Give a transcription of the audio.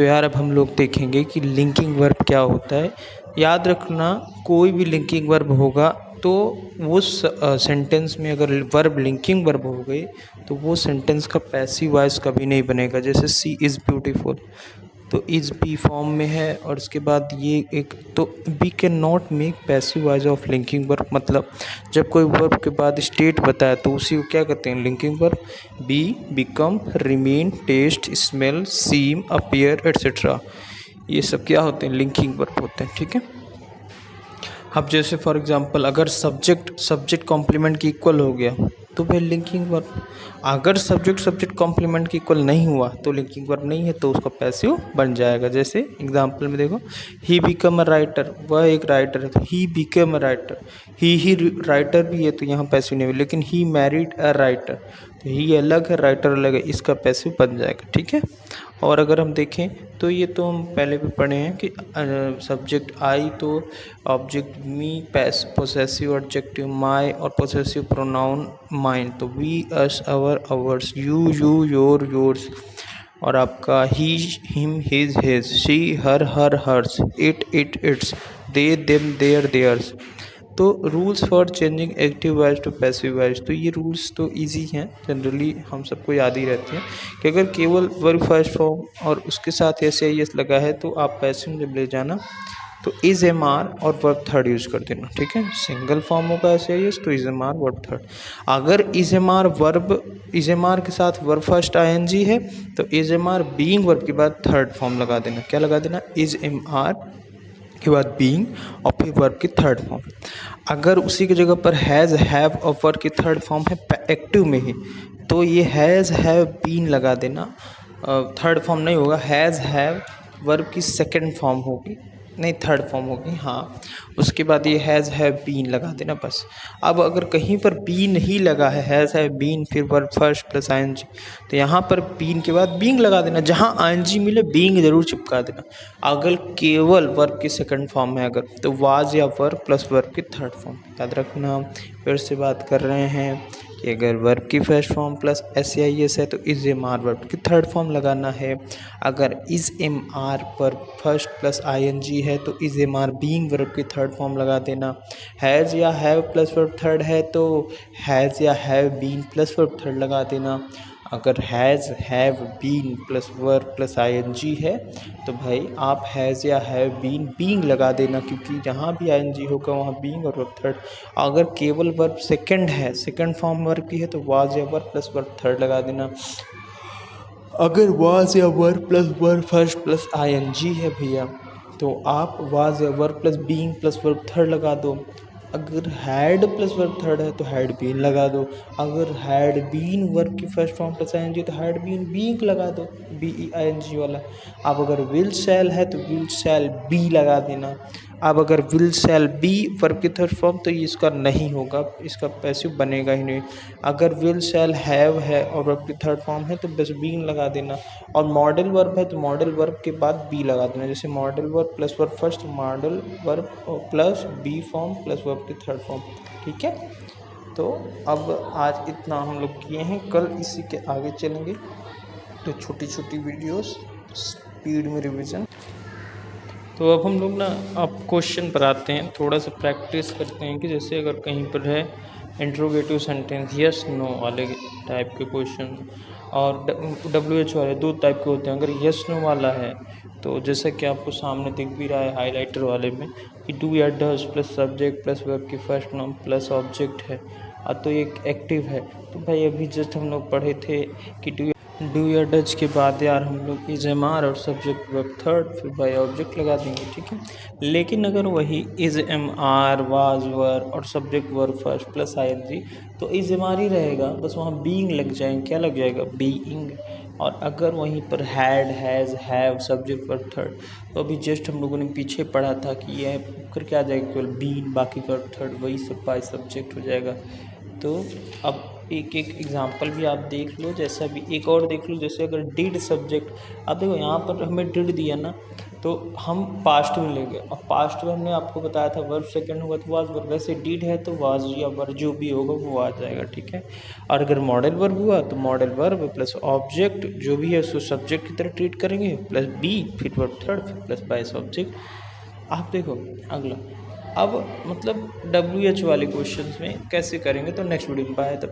तो यार अब हम लोग देखेंगे कि लिंकिंग वर्ब क्या होता है। याद रखना, कोई भी लिंकिंग वर्ब होगा तो उस सेंटेंस में अगर वर्ब लिंकिंग वर्ब हो गई तो वो सेंटेंस का पैसिव वॉइस कभी नहीं बनेगा। जैसे सी इज़ ब्यूटीफुल, तो इज़ बी फॉर्म में है और उसके बाद ये एक, तो B can not make passive voice of linking verb. मतलब जब कोई वर्ब के बाद स्टेट बताया तो उसी को क्या कहते हैं, linking verb. Be, become, remain, taste, smell, seem, appear etcetera, ये सब क्या होते हैं, लिंकिंग वर्ब होते हैं। ठीक है। अब जैसे फॉर एग्जांपल अगर सब्जेक्ट कॉम्प्लीमेंट की इक्वल हो गया तो फिर लिंकिंग वर्ब। अगर सब्जेक्ट कॉम्प्लीमेंट की इक्वल नहीं हुआ तो लिंकिंग वर्ब नहीं है, तो उसका पैसिव बन जाएगा। जैसे एग्जांपल में देखो, ही बिकम अ राइटर, वह एक राइटर है तो he become a writer. He writer भी है तो यहाँ पैसिव नहीं है, लेकिन ही मैरिड अ राइटर, तो ही अलग है राइटर अलग है, इसका पैसिव बन जाएगा। ठीक है। और अगर हम देखें तो ये तो हम पहले भी पढ़े हैं कि सब्जेक्ट आई तो object me, possessive adjective my और पोसेसिव प्रोनाउन माइन, तो we, us, our, ours, you, your, yours, और आपका he, him, his, his, she, her, hers, its, they, them, their, theirs. तो rules for changing active voice to passive voice, तो ये rules तो easy हैं, generally हम सबको याद ही रहते हैं कि अगर केवल वर्ब फर्स्ट फॉर्म और उसके साथ एस आई एस लगा है तो आप पैसिव जब ले जाना तो इज एम आर और वर्ब थर्ड यूज कर देना। ठीक है। सिंगल फॉर्म होगा एस आई एस तो is am are verb third. अगर इज एम आर के साथ verb first I N G है तो is am are being verb के बाद थर्ड फॉर्म लगा देना। क्या लगा देना, इज एम आर के बाद बीइंग और फिर वर्ब की थर्ड फॉर्म। अगर उसी की जगह पर हैज़, हैव और वर्ब की थर्ड फॉर्म है एक्टिव में ही, तो ये हैज़, हैव, बीन लगा देना। थर्ड फॉर्म नहीं होगा, हैज़, हैव वर्ब की सेकंड फॉर्म होगी, नहीं थर्ड फॉर्म होगी, हाँ। उसके बाद ये हैज़, हैव, बीन लगा देना बस। अब अगर कहीं पर बीन ही लगा है, हैज़, हैव, बीन, फिर verb first plus I N G, तो यहाँ पर बीन के बाद बीइंग लगा देना। जहाँ आई एन जी मिले बीइंग जरूर चिपका देना। अगर केवल वर्ब की सेकंड फॉर्म है अगर, तो वाज या वर्ब प्लस वर्ब की थर्ड फॉर्म। याद रखना, फिर से बात कर रहे हैं कि अगर वर्ब की first form plus S I S है तो इज एम आर वर्ब की थर्ड फॉर्म लगाना है। अगर is am are verb first plus I N G है तो is am are being verb की थर्ड फॉर्म लगा देना। हैज़ या हैव प्लस वर्ब थर्ड है तो हैज़ या have been plus verb third लगा देना। अगर has, have, been plus verb plus I N G है तो भाई आप हैज़ या हैव बीन बीइंग लगा देना, क्योंकि जहाँ भी आई एन जी होगा वहाँ बीइंग और वर्ब थर्ड। अगर केवल वर्ब सेकंड है, सेकंड फॉर्म वर्ब की है तो वाज या वर्ब प्लस वर्ब थर्ड लगा देना। अगर वाज या verb plus verb first plus I N G है भैया, तो आप वाज या verb plus being plus verb third लगा दो। अगर हैड प्लस वर्ब थर्ड है तो हैड बीन लगा दो। अगर हैड बीन वर्ब की first form plus I N G तो हैड बीन बीइंग लगा दो, बी ई आई एन जी वाला। अब अगर विल शैल है तो विल शैल बी लगा देना। अब अगर विल शैल बी वर्ब की थर्ड फॉर्म तो ये इसका नहीं होगा, इसका पैसिव बनेगा ही नहीं। अगर विल शैल हैव है और वर्ब की थर्ड फॉर्म है तो बस बीइंग लगा देना। और मॉडल वर्ब है तो मॉडल वर्ब के बाद बी लगा देना। जैसे modal verb plus verb first, modal verb plus be form plus verb की थर्ड फॉर्म। ठीक है। तो अब आज इतना हम लोग किए हैं, कल इसी के आगे चलेंगे। तो छोटी छोटी वीडियोस, स्पीड में रिवीजन। तो अब हम लोग ना अब क्वेश्चन पर आते हैं, थोड़ा सा प्रैक्टिस करते हैं कि जैसे अगर कहीं पर है इंट्रोगेटिव सेंटेंस यस नो वाले टाइप के क्वेश्चन और डब्ल्यू एच वाले, दो टाइप के होते हैं। अगर यस नो वाला है तो जैसा कि आपको सामने दिख भी रहा है हाईलाइटर वाले में कि डू या does plus subject plus verb की फर्स्ट नाउन प्लस ऑब्जेक्ट है, तो एक एक्टिव है। तो भाई अभी जस्ट हम लोग पढ़े थे कि डू या डज के बाद यार हम लोग इज एम आर और सब्जेक्ट वर्ब थर्ड फिर बाय ऑब्जेक्ट लगा देंगे। ठीक है। लेकिन अगर वही is am are was were और subject verb first plus I N G तो इज एम आर ही रहेगा, बस वहाँ बीइंग लग जाएंगे। क्या लग जाएगा, बीइंग। और अगर वहीं पर had, has, have subject verb third, तो अभी जस्ट हम लोगों ने पीछे पढ़ा था कि यह करके आ जाएगा केवल बीन, बाकी वर्ब थर्ड वही सब बाय सब्जेक्ट हो जाएगा। तो अब एक एक एग्जांपल भी आप देख लो, जैसा भी एक और देख लो, जैसे अगर डिड सब्जेक्ट, अब देखो यहाँ पर हमें डिड दिया ना, तो हम पास्ट में ले गए, और पास्ट में हमने आपको बताया था वर्ब सेकंड होगा तो वाज वर्ब, वैसे डिड है तो वाज या वर जो भी होगा वो आ जाएगा, ठीक है। और अगर मॉडल वर्ब हुआ तो मॉडल वर्ब प्लस ऑब्जेक्ट जो भी है उसको सब्जेक्ट की तरह ट्रीट करेंगे, प्लस बी, फिर वर्ब थर्ड, फिर प्लस बाय सब्जेक्ट। आप देखो अगला, अब मतलब WH वाले क्वेश्चंस में कैसे करेंगे तो नेक्स्ट वीडियो में पाया। तब